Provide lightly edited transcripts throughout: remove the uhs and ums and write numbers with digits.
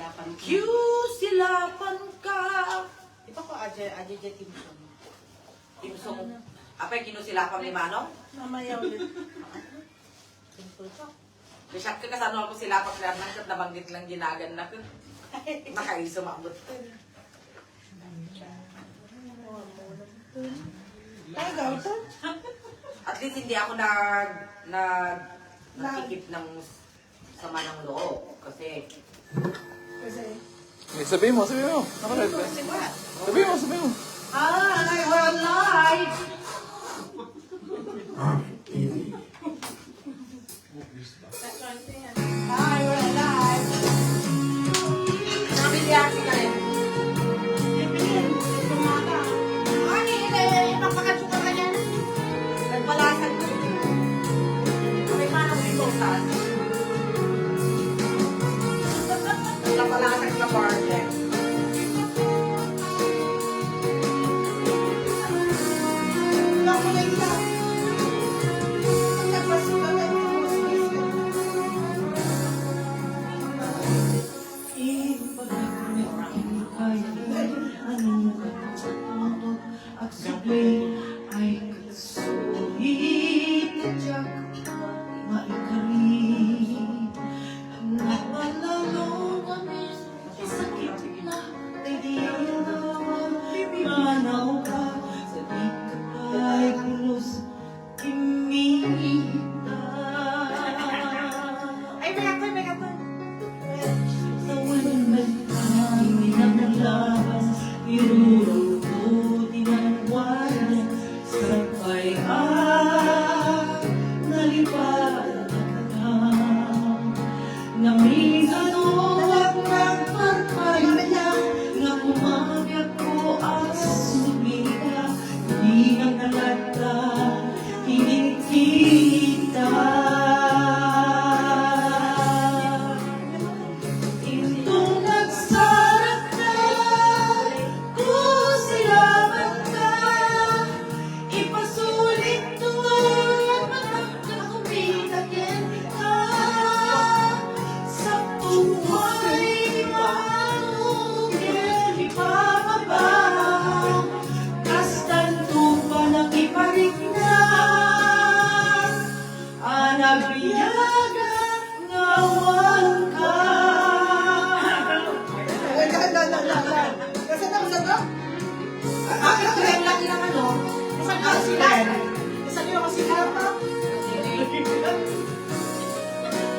silapan ka. Q, silapan ka. Ito ko, Ajay Timson. Timsong, apay kinusilapan ni Manong? Mamaya ulit. Simple ko. Bisyak ka kasano ako silapan kaya nang kat nabanggit lang ginagan na ko. Nakaiso maabot ko. Ay, gawto? At least hindi ako nakikip ng sama ng loob. Kasi, Sabihin mo. Nakalive ka. Sabihin mo. I will live! Ay, we're alive. Nabiliyaki ka rin. Ay, napakatsuka ka yan. Nagbalasag ko. May manong itosan. Nagbalasag na project. Wala ko na isa. Nagpasuka na ito. At sabay ay kasulit na tiyak maikari. Nakalalo kami sa sakit na naidiyawan. Manaw ka sa di ka pa'y kulos imita. Ay, may kato. Sa walang nagkain ng labas, irurong ko tinagwanan. Sabay nalipad ka. Namiano at nagparpaya, nga kumagyak ko at sumika. Hindi nang nalata, kinikita. Itong nagsarap na, kung silaban ka, ipasulit doon, magkakakumitakin ka. Sa buhay, manugin, ipababa, kastanto pa ng iparik na. Anagbiyaga, ngawan ka. Ay, dahan. Kasi na, isa to? Bakit ko yung laki ng ano? Isa ka sila. Isa niyo kasi sila pa.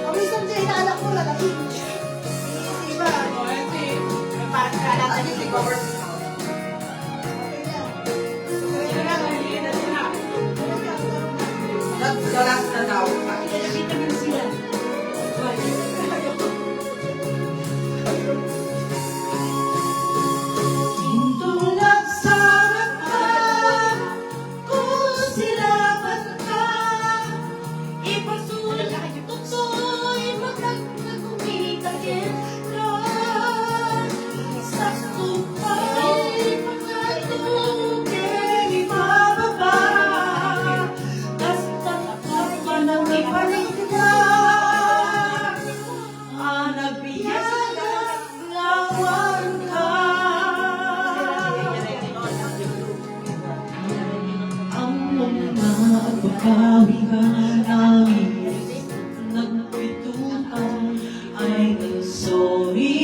Ang isang dyan, inaalak ko, lalaki. Iba. Kailangan yung recover. Okay na. Galas na daw. Itong nagsarap ka, kung silaban ka, ipasulit tutoy, magkakakumitakin ka. Sa tupay, pagkatugin, ipababa, kasta't pa ng ipalit ka. Nagbiyaga, ngawan ka. Ang mga pagkawihan namin nagpitutan ay nagsorry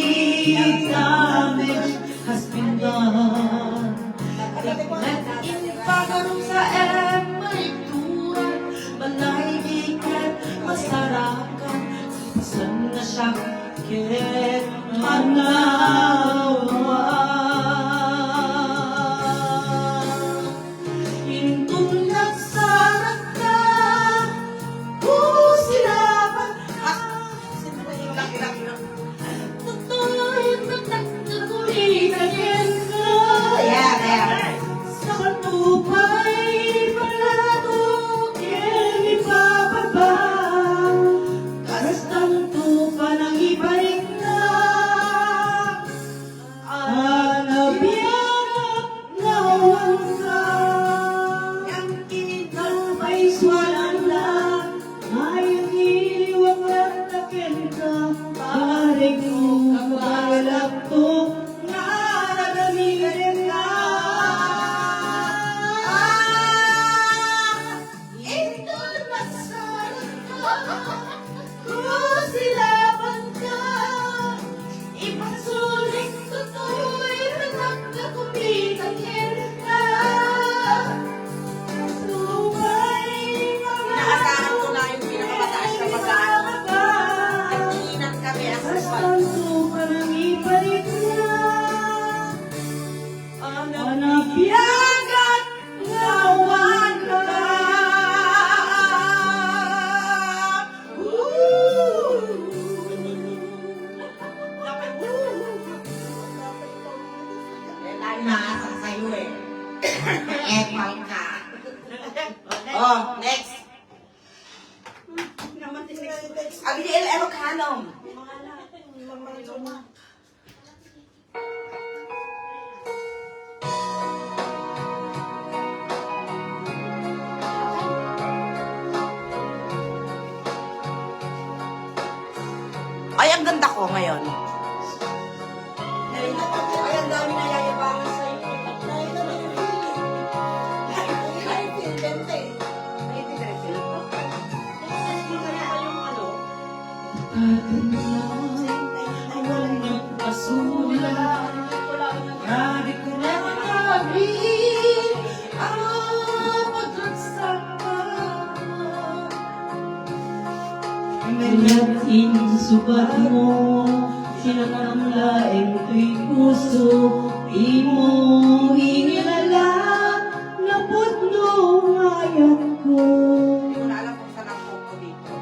damage has been done. Ipagano'n sa may turan, balay ikat, masarakan, pasan na siya kit manawa. Intong nagsarap ka, kung silaban ka, tutoy, magkakakulitan ka. Sa katupay, palatukin, ipababa, kastang tupa ng ibalik na. Nabiyag, ngawan ka. Ang kinitang ay swalan na, ngayon iniwag at takin ka. Paring mo, kabagal pangka. Oh, next. Abigail Elocanom. Ay, ang ganda ko ngayon. Ay, ang dami na yayabangan sa'yo. Dahil na may feeling. Ay, feel bente. Awan nagpasulat, grabe ko na nabing ang pagkaksak ka. Ganyatin sugat mo, sinakamlaing to'y puso, di mo inilala, napot nung ayat ko. Hindi ko na alam kung saan ang ko dito.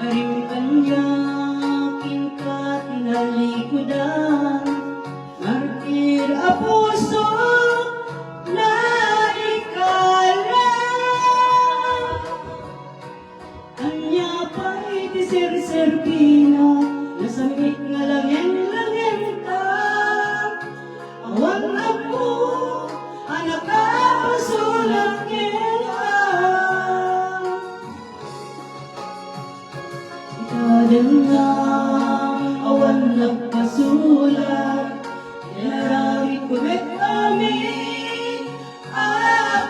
Maring kanyakin ka tinalikudan, martir a puso na ikala. Kanya pa'y tisir-sirbina, nasamit nga langin-langin ka. Awang ako, anak ka, pasulang kita. Kadang awan nagpasulat, narami ko met kami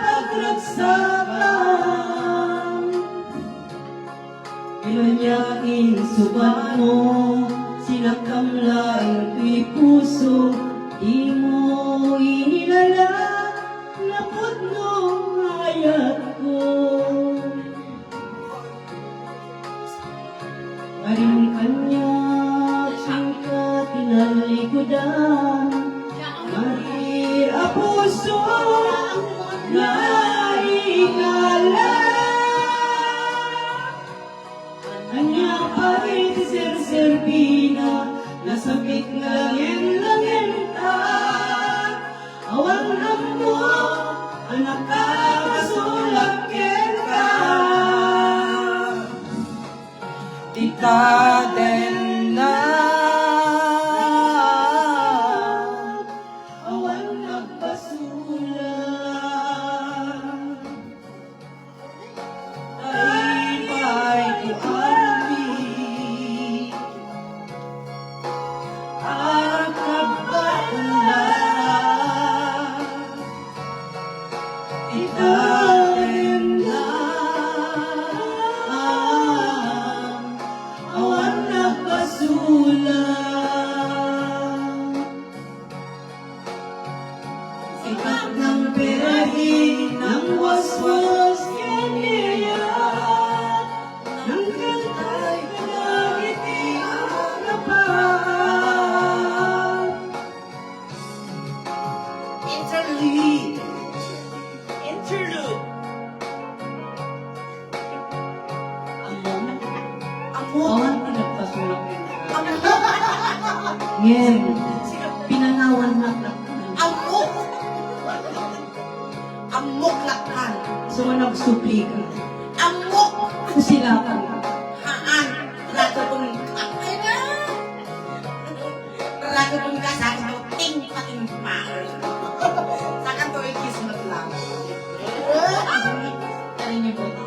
pagraksakan. Pinanyakin sugat mo, sinakamlaing to'y puso, di mo inilala, napot nung ayat ko. Maring kanya, singka tinalikudan, marir a puso na ikala. Kanya pa'y tisir-sirbina, nasabik langin-langin ka. Awang mo, anak ka, masulakin ka. Tita Dena. Awan nagpasulat, ay pa'y kuambi, ang kabatulan. Italim na awan nagpasulat. Sikat ng birahin, ng waswas kaniya, ng kantay kalangiti ang napahan. Interlude. Awan pinagpasulat ka. Ngayon, pinangawan na Amok! Amok lakhan. so nagsupli ka. Amok! Kusilakan ka. Haan! Rato kong ay na! Rato kong kasama mo, ting pating mahal. Sa kanto ay kismet lang. Tari niyo po ako.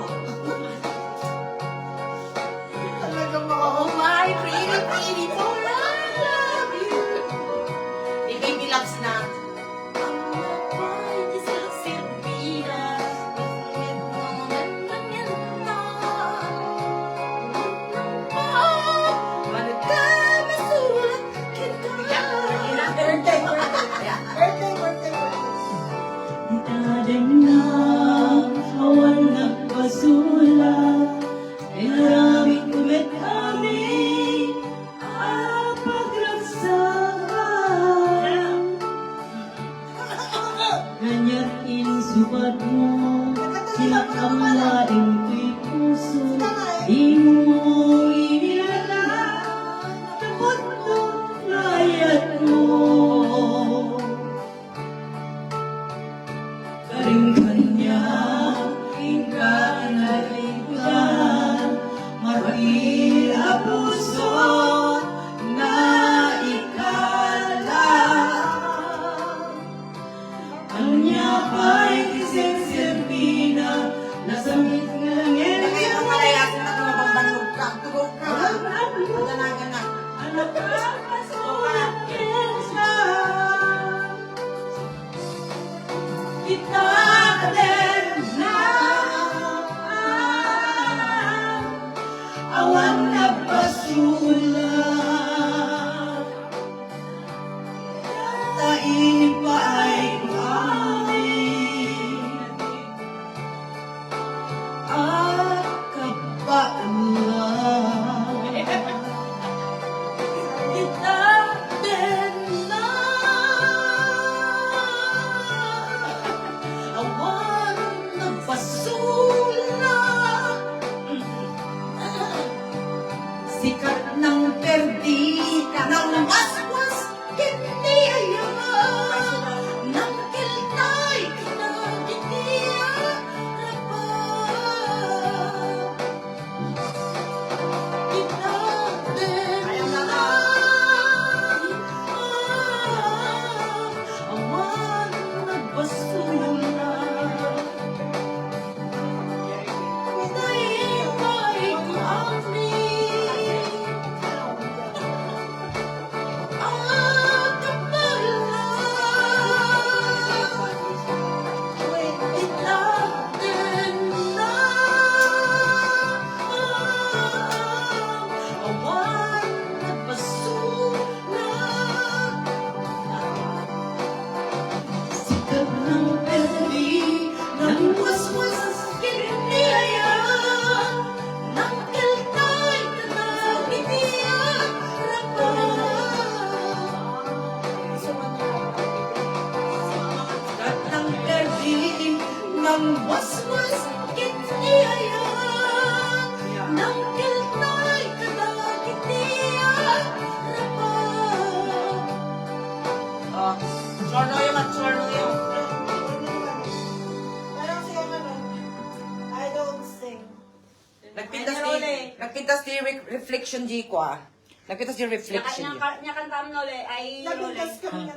Talaga mo, oh my, pretty, pretty boy, I love you. Di baby loves na. Birthday, birthday. Itadeng na awan nagpasulat, ay naramit kumit kami ang pagraksakan. Ganyan insubat mo, sinakamlaing to'y puso, di mo inilala, tapos layat mo. waswas kiniyaya ng kiltay na kiniyarap Ayaw na nga. awan nagbasula Naibay ko amin at kapala Itlatin na awan nagbasula Sikat ng peri ng waswas kiniyaya ng kiltay na kiniyarap Sikat ng peri ng waswas kiniyaya ng kiltay na kiniyarap Sorno yung sorno yung. Parang siya ano, I don't sing. Nagpintas di reflection di ko ah. Nagpintas di reflection di. Nyakantam no le ay Nabigkas kami na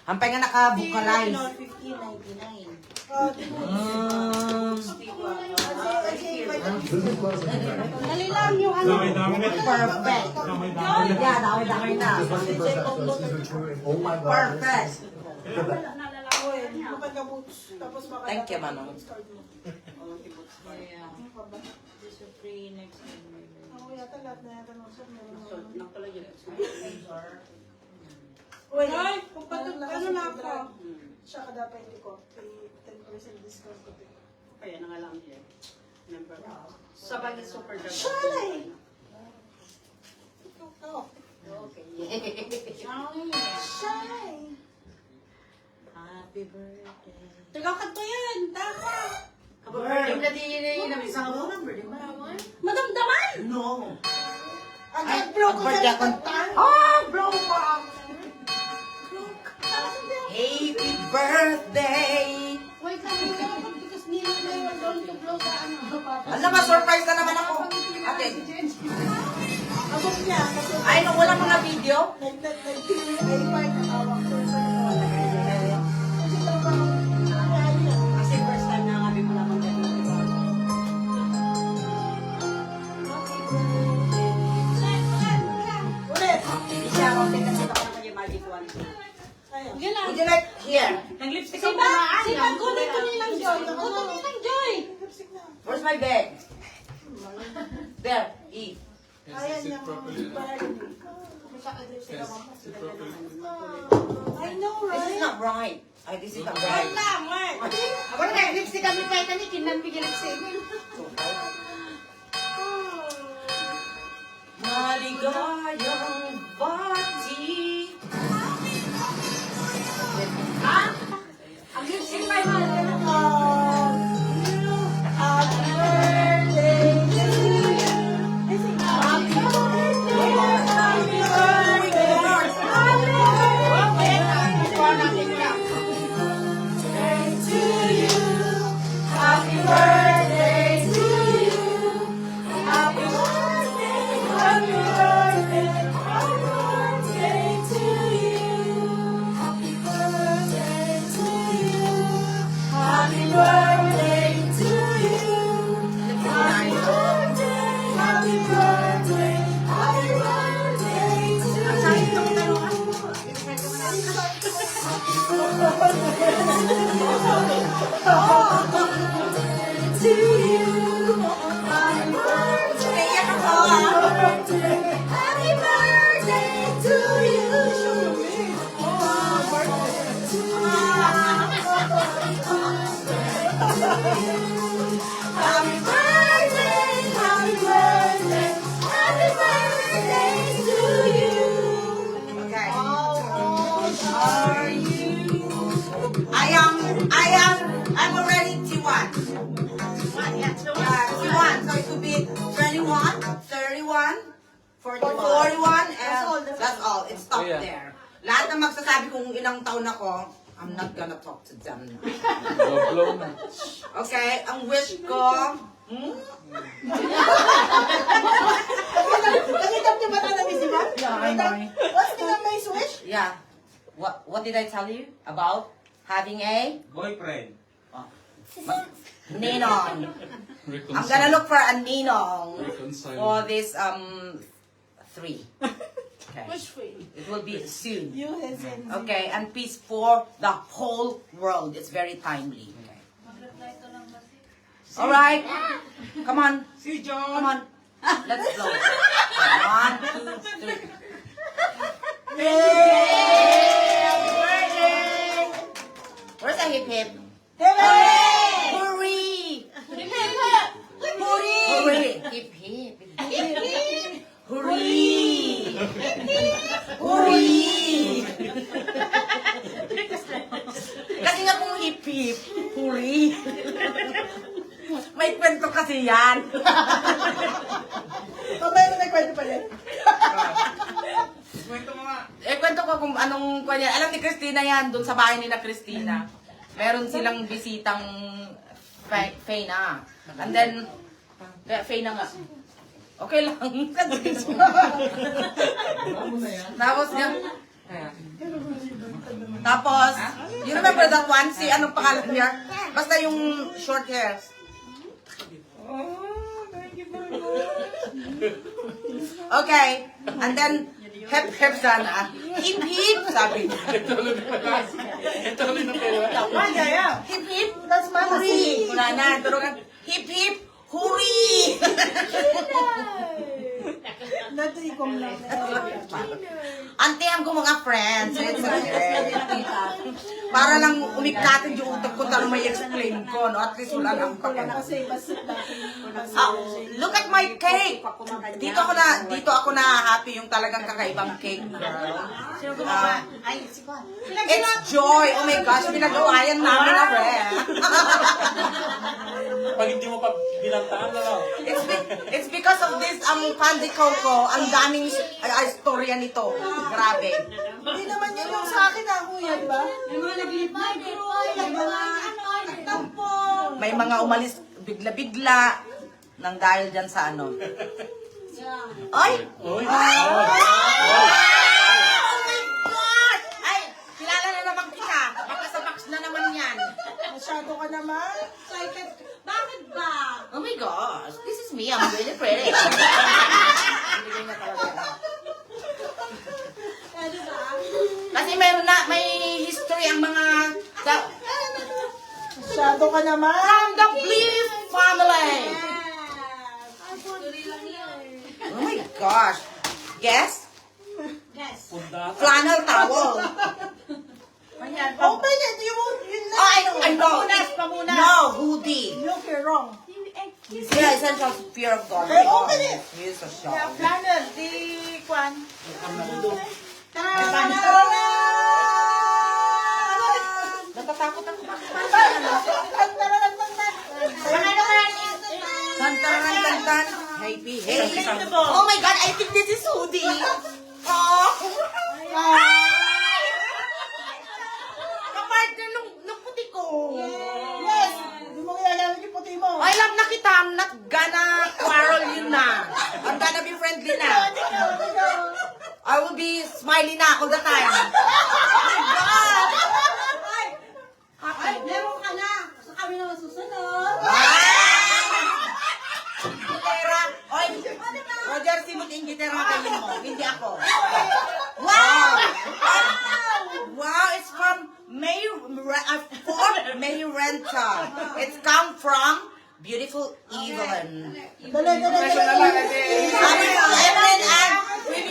Ampay nga nakabukalay. 1599. Oh, di mo. Dali lang yung ano. Perfect. Yeah, dami na. Oh my God. Perfect. Uy, makagaboots. Tapos makagaboots. Thank you, Manong. Ako yata lahat na yata ng sir. Uy, Ay, ano na ako? Siya kada 20 ko. 10% discount ko. kaya na nga lang yan. Number. Sa bagay super drug. Shy! Oh, Okay. shy! Happy birthday. Tagakat ko yan! Tama! Yung na din yun yung isang mo number, di ba? Madamdaman! No. Ang blow ko sa birthday ako. likod. Ah, blow pa. Happy birthday. Wait lang, wait lang. Because nila na yung don't to blow sa ano. Alam mo, surprise na naman ako. Ate, Abot niya. Kasi ay, nung wala mga video. nag-pili ay part ng awak ko. Kasi trabaho. Kasi first time na kami mo naman ganun. Ulit! Hindi siya ako din kasi baka naman yung magic one. Ayun. Would you like here? Nag-lipstick Si ako Pat! na. Si Pat! Kunin ko nilang Joy! Kunin nilang Joy! Where's my bag? There, eat. Ayan yung Barbie. I know, This is right? not right. Ay, this is not Wait right. lang, wait! Ako na nag-lipstick kami kahit ano, kinan bigyan lipstick. Maligayang bati. Ha? Ang lipstick pa yung mga Happy birthday to you. Happy birthday, happy birthday, to you. Happy birthday to you. Happy birthday, happy birthday, happy birthday to you. Happy birthday to you. Happy birthday to you. Happy birthday, happy birthday, happy birthday to you. To you. Happy birthday, happy birthday to you. Happy birthday, happy birthday, happy birthday to you. Okay. How old are you? I'm already T1. T1, so it could be 21, 31, 41, and that's all. It's Sophia. there. Lahat ng magsasabi kung ilang taon ako, I'm not gonna talk to them. Blow na. Okay? Ang wish ko, Nakita mo yung mata na si Ma'am? What's the number wish? yeah. What did I tell you about having a Boyfriend. ninong? I'm gonna look for a ninong for this 3. Okay. It will be soon. You has in. Okay, and peace for the whole world. It's very timely. Okay. All right. Come on. Si John. Come on. Let's blow. 1, 2, 3. Happy birthday! Where's the hip hip? Hooray! Hooray! Hooray! Hooray! Hip hip. Hooray! Hooray! Kasi nga kung hip hip, hooray. May kwento kasi yan. Mamaya na may kwento pa yan. Kwento mo nga. Kwento ko kung anong kanya. Alam ni Christina yan, dun sa bahay nila Christina. Meron silang bisitang Faye na. And then, Faye na nga. Okay lang. Tapos, you remember that one? Si anong pangalan niya? Basta yung short hair. Okay. And then, hep hep sana. Hip hip, sabi niya. Hip hip, that's hurry. Wala na, turugan. Hip hip, hurry. Natikom lang. Antihan ko mga friends. It's okay. Para lang umikatin yung utak ko talo may explain ko. No? At least wala lang pa. Kasi basit natin. Look at my cake. Dito ako na happy yung talagang kakaibang cake. It's joy. Oh my gosh, pinagawayan namin na rin. Pag hindi mo pa binantaan na lang. It's because of this Candy Coco, ang daming istorya nito. Grabe. Hindi naman yun yung sa akin ah, kuya, di ba? Yung mga nag-live yung mga nagtampo. May mga umalis bigla-bigla nang dahil dyan sa ano. Ay! Oy! Oh my God! Ay! Kilala na naman kita. Baka sa box na naman yan. Masyado ka naman. Bakit ba? Oh my gosh. This is me. I'm really pretty. Hindi niya talaga. Ano ba? Kasi may history ang mga Masyado ka naman. from the Bliss family. Oh my gosh. Guess? Flannel towel. Open it. You Oh, I know. No, hoodie. Look, you're wrong. Yeah, essential fear of God. Hey, open it. Here's a shot. Flannel, di kwan. Natatakot ako. Tantan. Happy, hey. Oh my God, I think this is hoodie. Oh. Kapartner nung puti ko. Yes! Hindi mo kailangan yung puti mo. I love na kita. I'm not gonna quarrel you na. I'm gonna be friendly na. I will be smiling na all the time. Ay, meron ka na. Sa kami na masusunod. Gitera. Oy, Roger, simot yung gitera kayo mo. Hindi ako. Wow! Wow, it's from May Renta. It's come from beautiful Evelyn. Dali. Sabi ko, Evelyn and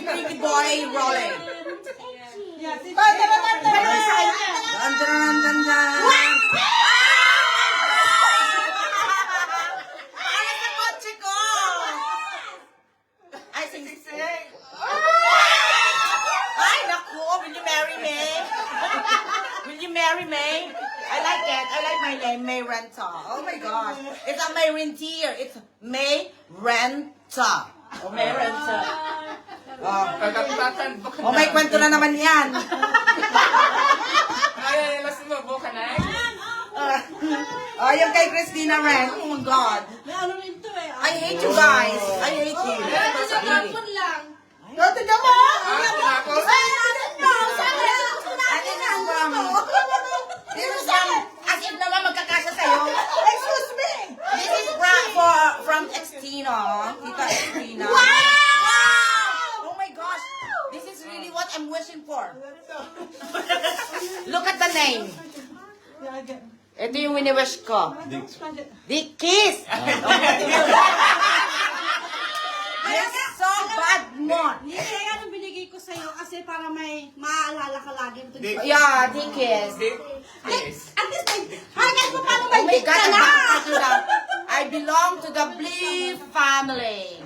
pretty boy Rolly. Dun. Ano sa kotse ko? Ay, sing-sing. Ay, naku, will you marry me? Will you marry me? I like that. I like my name, May Renta. Oh my gosh. It's a May Rentier. It's May Renta. Oh, May Renta. Oh, may kwento na naman yan. Ay, alas mo, buka na. Oh, yung kay Christina Ren. Oh my God. May ano rin to eh. I hate you guys. I hate you. lang. No, tignan mo. Tapos, This is as if naman magkakasya sa'yo. Excuse me! This is from Xtina. Tita Xtina. Wow! Oh my gosh. This is really what I'm wishing for. Look at the name. Yeah, again. Ito yung wini-wish ko. Dick Kiss! Yes, so bad mo. Hindi, kaya ano binigay ko sa'yo kasi para may maaalala ka lagi. Yeah, Dick Kiss. At least, hanggang mo paano Oh may my dick God, ka na! I belong to the Blee family.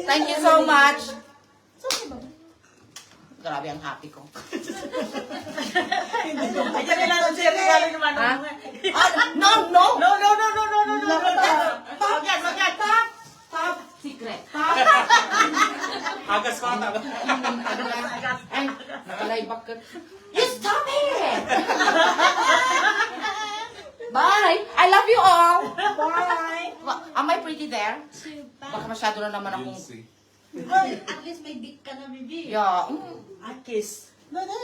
Thank you so much. Grabe ang happy ko. Ayan nila ang Jerry galing naman. Ha? No, no. No, no, no, no, no, no, no, no. Top, top secret. Top. Agas ko ata. Ay, nakalay bakit? You stop it! Bye! I love you all! Bye! Am I pretty there? Baka masyado na naman akong... At least may dick ka na, baby. Yeah. A kiss. No, no,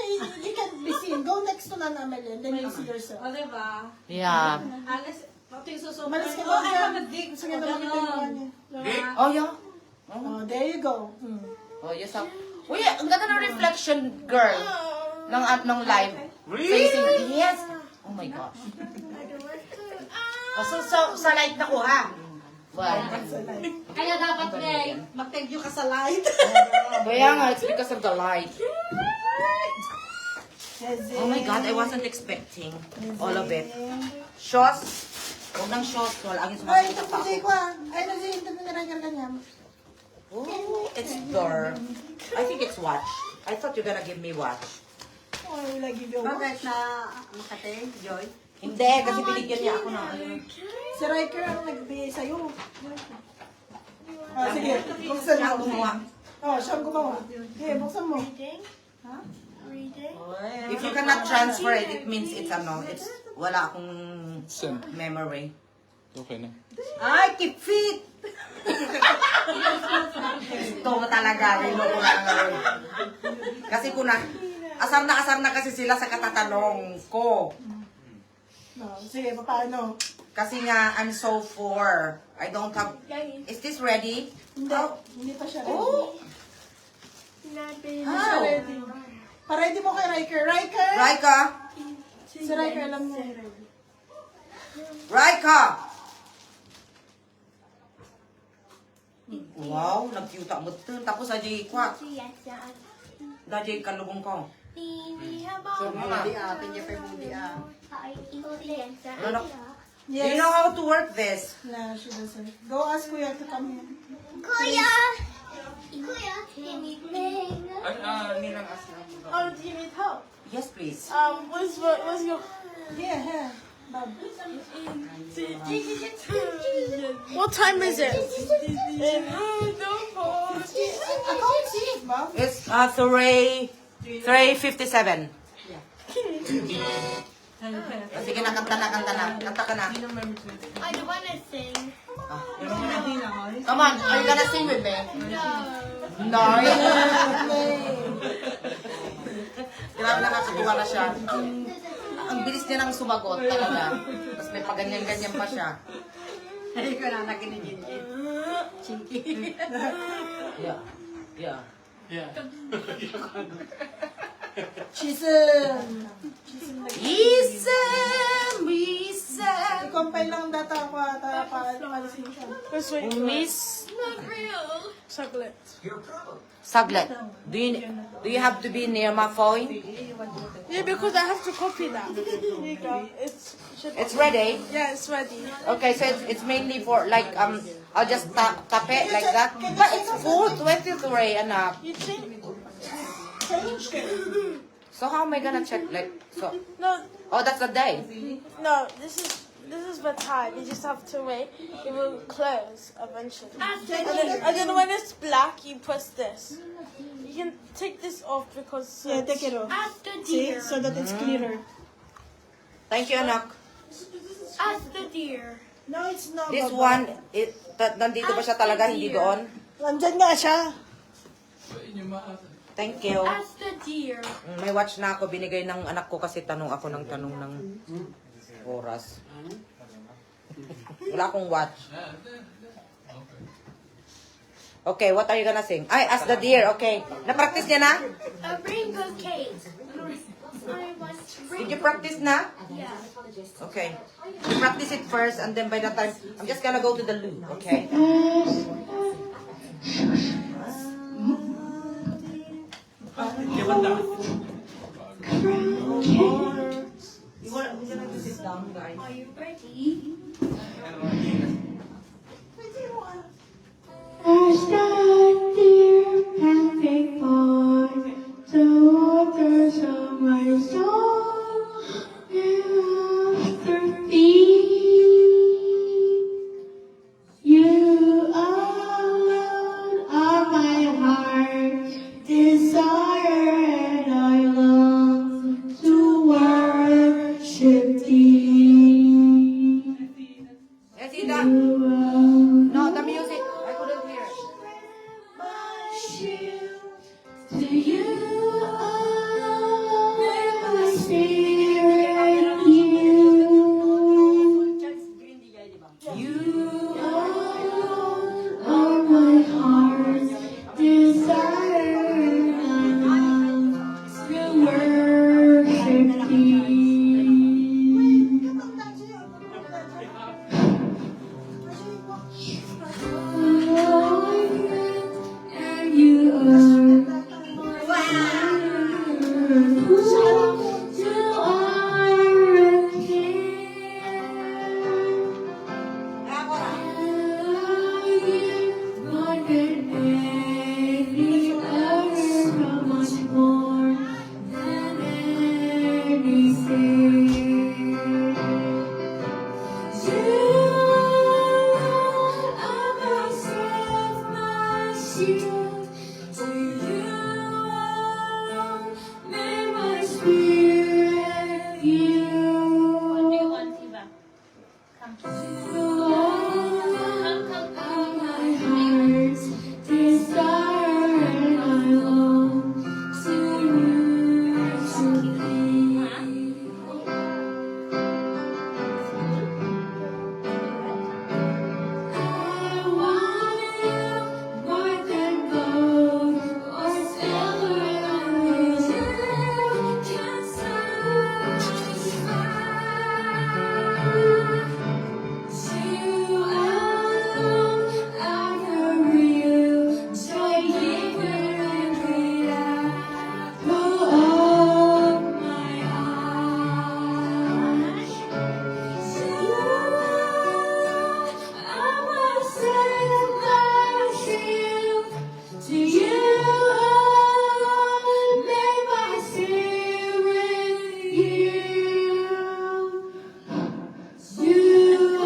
you can be seen. Go next to Nana Amelia, then you see yourself. O, diba? Yeah. Alas, pati yung susunod. Malis ka Oh, na I dyan. have a dick. Gusto niya na makita yung mukha niya. Oh, yeah. Oh, there you go. Oh, yes. Uy, ang ganda ng reflection, girl. Ng live. Facing. Yes. Oh my gosh. Oh, so sa light na ko, ha? Well, Kaya dapat, Ray. Mag-thank you ka sa light. kaya nga, it's because of the light. Oh my God, I wasn't expecting all of it. Shots. Huwag ng shots. Wala ang Ay, ito sumasita po, pa Jay ako. ko, ah. Ay, no, Jay, ito na naragal ka niya. Oh, it's door. I think it's watch. I thought you're gonna give me watch. Oh, I will give you a watch. Bakit na Makate, Joy? Hindi, kasi binigyan niya ako ng ano. Si Riker ang nagbigay sa'yo. Oh, sige, buksan Siya ang mo. gumawa. Oh, siya ang gumawa. Okay, buksan mo. If you cannot transfer it, it means it's ano, it's wala akong Send. memory. Okay na. Ay, keep fit! Ito mo talaga, rino ko na ngayon. Kasi asar na kasi sila sa katatanong ko. No, sige, paano? Kasi nga, I'm so poor. I don't have... Is this ready? Hindi, hindi pa siya ready. Oh! Hindi siya How? ready. Pa-ready mo kay Riker. Riker! Raika! Si Riker, alam mo. Raika! Wow, nag-cute mo ito. Tapos ajay kwak. Dajay kalubong ko. So, mama. Ano? Do you know how to work this? No, she doesn't. Go ask Kuya to come here. Ninang asla. Oh, do you need help? Yes, please. What's your... Yeah, here. Bob. What time is it? I can't see it, Bob. It's 3:57. Sige na, kanta na. Kanta ka na. I don't want to sing. Come on, are you gonna sing with me? No. Grabe nakakatuwa na siya. Ang bilis niya nang sumagot talaga. Tapos may paganyan-ganyan pa siya. Hindi ko na nakinig yun. Chinky. Yeah. Chisel. Isem. I-compile lang ang data ko ata para alisin siya. Miss Chocolate. Saglit. Do you have to be near my phone? Yeah, because I have to copy that. Here you go. It's ready. Yeah, it's ready. Okay, so it's mainly for like I'll just tap it like that. But it's 4:23, anak. You change? So how am I gonna check like so? No, Oh, that's the day. no. This is this is the tag. You just have to wait. It will close eventually. After And then when it's black, you press this. You can take this off because Yeah, take it off. After See? deer. So that it's clearer. Thank you, anak. After deer. No, it's not. This Baba. one, nandito ba siya talaga, hindi doon? Nandyan nga siya. Thank you. After deer. May watch na ako, binigay ng anak ko kasi tanong ako ng tanong ng oras. Wala akong watch. Okay, what are you gonna sing? Ay, Ask the Deer, okay. Na-practice niya na? A rainbow cake. I want Did you practice na? Yeah. Okay. You practice it first and then by that time, I'm just gonna go to the loop, okay? Kaya banda. We're gonna sit down, guys. Are you ready? As the deer panting for the waters of my soul, after thee, you alone are my heart's desire, and I long to worship thee. Yes, Ida. You alone. No, the music. I couldn't hear. To you alone, my spirit yield. You alone are my heart's desire, and I to worship thee. And you are to our more than any other, so much more than anything. Shield, to you alone, may my spirit yield. Do you want, Eva? Come. You alone are my heart's desire, and I long to worship thee. I want you more than gold or silver, only you can satisfy. You alone are the real joy giver and great apple of my eye. To you alone, may my spirit yield. You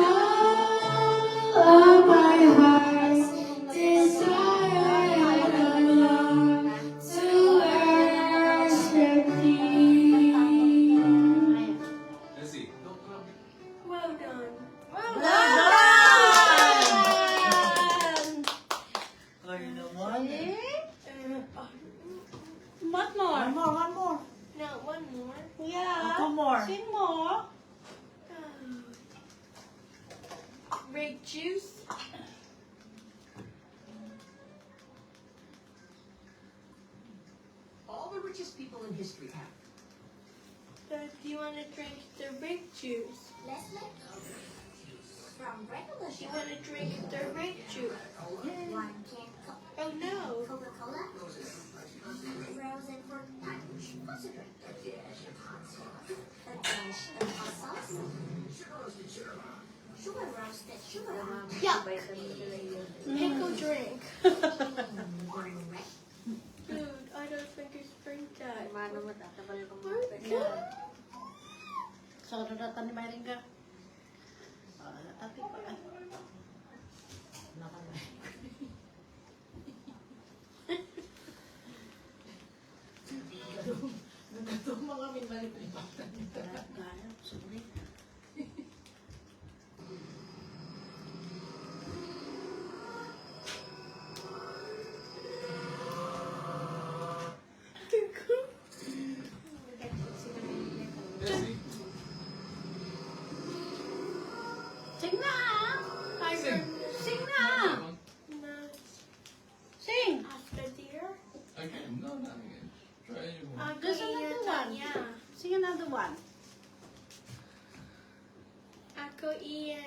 are my heart's desire, and I long to worship thee. Well done. What more? One more. No, one more. Yeah. Two more. Sing more. Grape juice. All the richest people in history have. Do you want to drink the grape juice? Leslie, from regular Do you sugar, want to drink the grape juice? 1 can Oh no. Coca-Cola, frozen for punch, what's a drink? A dash of hot sauce, sugar roasted sugar, Yuck. Pickle drink. Dude, I don't think it's drink that. Mano mo tatabal ko mo. Okay. So, dadatan ni Mayring ka. Ate ko. Ay. Gana, sorry. Jessie. Sing na! Sing. Sing na! Sing! After dear. Again. No, not again. Try you. There's another one. Yeah. Sing another one. Ako iya